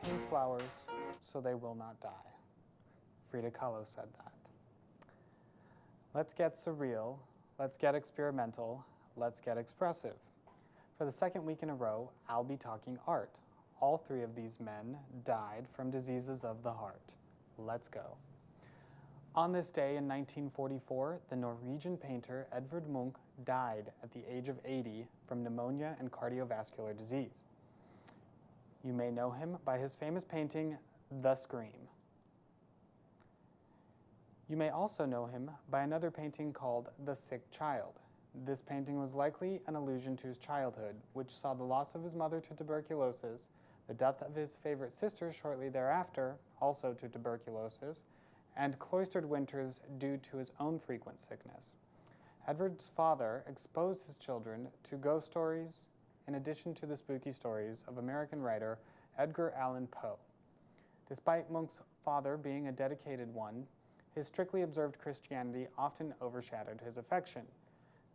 paint flowers so they will not die. Frida Kahlo said that. Let's get surreal, let's get experimental, let's get expressive. For the second week in a row, I'll be talking art. All three of these men died from diseases of the heart. Let's go. On this day in 1944, the Norwegian painter Edvard Munch died at the age of 80 from pneumonia and cardiovascular disease. You may know him by his famous painting, The Scream. You may also know him by another painting called The Sick Child. This painting was likely an allusion to his childhood, which saw the loss of his mother to tuberculosis, the death of his favorite sister shortly thereafter, also to tuberculosis, and cloistered winters due to his own frequent sickness. Edvard's father exposed his children to ghost stories in addition to the spooky stories of American writer Edgar Allan Poe. Despite Munch's father being a dedicated one, his strictly observed Christianity often overshadowed his affection.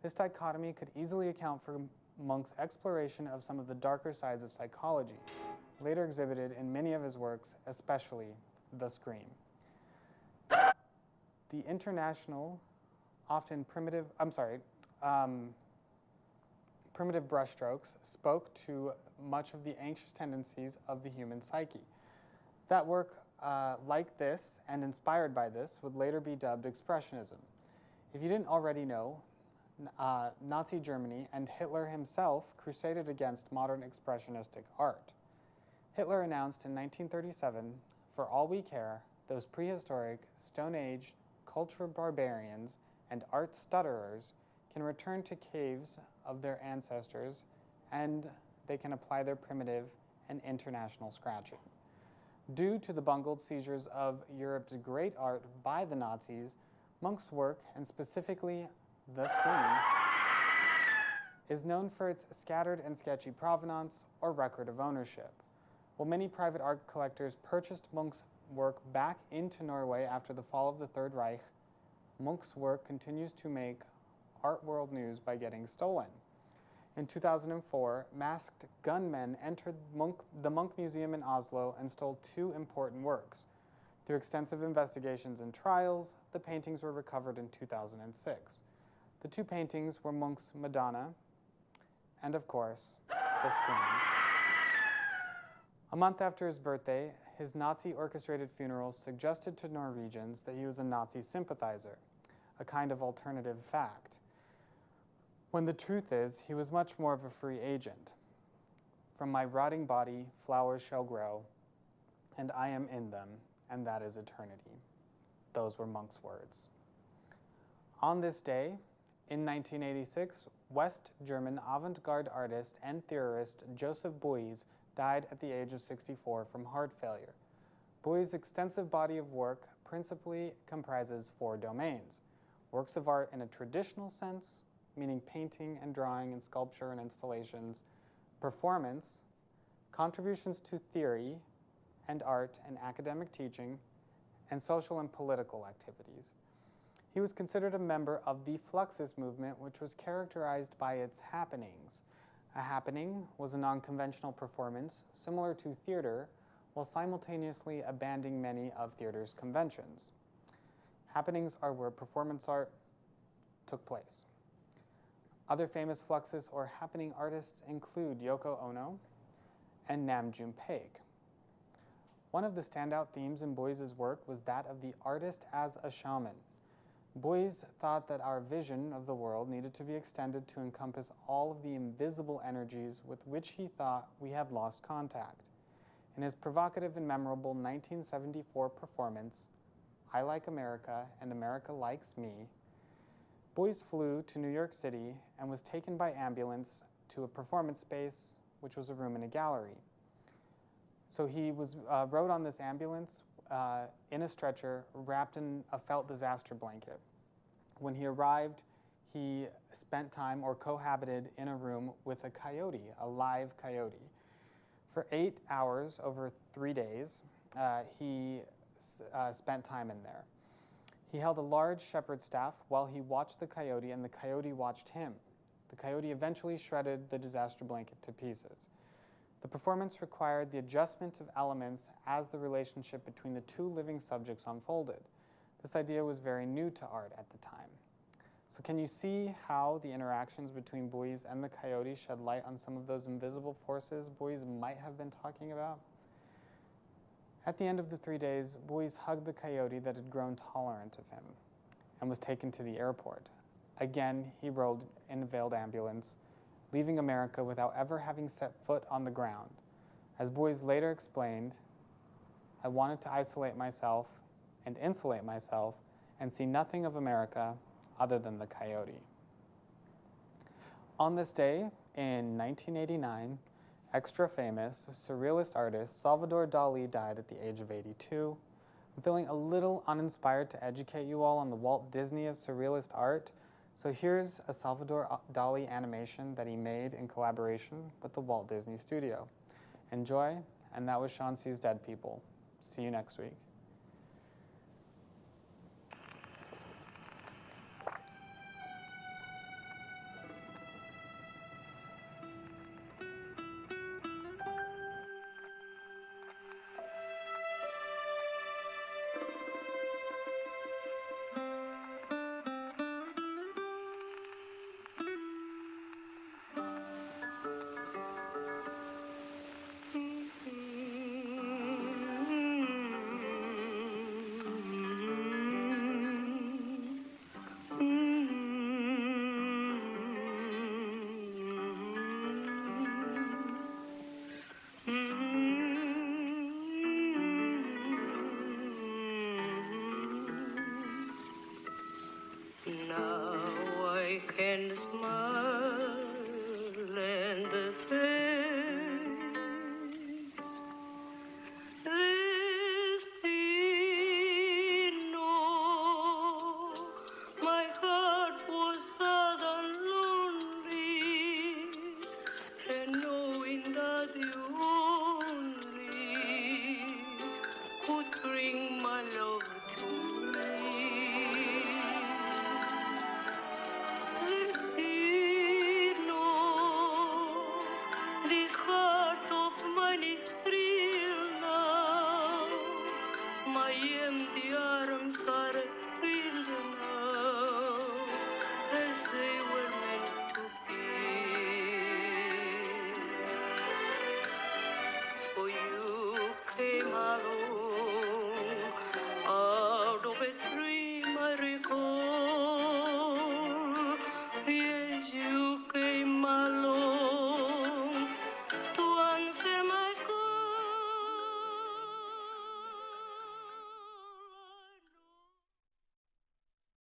This dichotomy could easily account for Munch's exploration of some of the darker sides of psychology, later exhibited in many of his works, especially The Scream. The international, often primitive brushstrokes spoke to much of the anxious tendencies of the human psyche. That work, like this and inspired by this, would later be dubbed Expressionism. If you didn't already know, Nazi Germany and Hitler himself crusaded against modern expressionistic art. Hitler announced in 1937, "For all we care, those prehistoric, Stone Age, cultural barbarians and art stutterers can return to caves of their ancestors and they can apply their primitive and international scratching." Due to the bungled seizures of Europe's great art by the Nazis, Munch's work, and specifically The Scream, is known for its scattered and sketchy provenance or record of ownership. While many private art collectors purchased Munch's work back into Norway after the fall of the Third Reich, Munch's work continues to make art world news by getting stolen. In 2004, masked gunmen entered the Munch Museum in Oslo and stole two important works. Through extensive investigations and trials, the paintings were recovered in 2006. The two paintings were Munch's Madonna and, of course, The Scream. A month after his birthday, his Nazi-orchestrated funeral suggested to Norwegians that he was a Nazi sympathizer, a kind of alternative fact, when the truth is he was much more of a free agent. "From my rotting body, flowers shall grow, and I am in them, and that is eternity." Those were Munch's words. On this day, in 1986, West German avant-garde artist and theorist Joseph Beuys died at the age of 64 from heart failure. Beuys' extensive body of work principally comprises four domains: works of art in a traditional sense, meaning painting and drawing and sculpture and installations, performance, contributions to theory and art and academic teaching, and social and political activities. He was considered a member of the Fluxus movement, which was characterized by its happenings. A happening was a non-conventional performance similar to theater, while simultaneously abandoning many of theater's conventions. Happenings are where performance art took place. Other famous Fluxus or happening artists include Yoko Ono and Nam June-paik. One of the standout themes in Beuys' work was that of the artist as a shaman. Beuys thought that our vision of the world needed to be extended to encompass all of the invisible energies with which he thought we had lost contact. In his provocative and memorable 1974 performance, I Like America and America Likes Me, Beuys flew to New York City and was taken by ambulance to a performance space, which was a room in a gallery. So he was rode on this ambulance in a stretcher, wrapped in a felt disaster blanket. When he arrived, he spent time or cohabited in a room with a coyote, a live coyote. For 8 hours over 3 days, he spent time in there. He held a large shepherd's staff while he watched the coyote, and the coyote watched him. The coyote eventually shredded the disaster blanket to pieces. The performance required the adjustment of elements as the relationship between the two living subjects unfolded. This idea was very new to art at the time. So can you see how the interactions between Buoys and the coyote shed light on some of those invisible forces Buoys might have been talking about? At the end of the 3 days, Buoys hugged the coyote that had grown tolerant of him and was taken to the airport. Again, he rode in a veiled ambulance, leaving America without ever having set foot on the ground. As Buoys later explained, I wanted to isolate myself and insulate myself and see nothing of America other than the coyote. On this day, in 1989, extra famous surrealist artist Salvador Dali died at the age of 82. I'm feeling a little uninspired to educate you all on the Walt Disney of surrealist art, so here's a Salvador Dali animation that he made in collaboration with the Walt Disney Studio. Enjoy, and that was Sean C's Dead People. See you next week. And smile and say, Destino, my heart was sad and lonely, and knowing that you only could bring my love to me. This heart of mine is free now. My empty arms are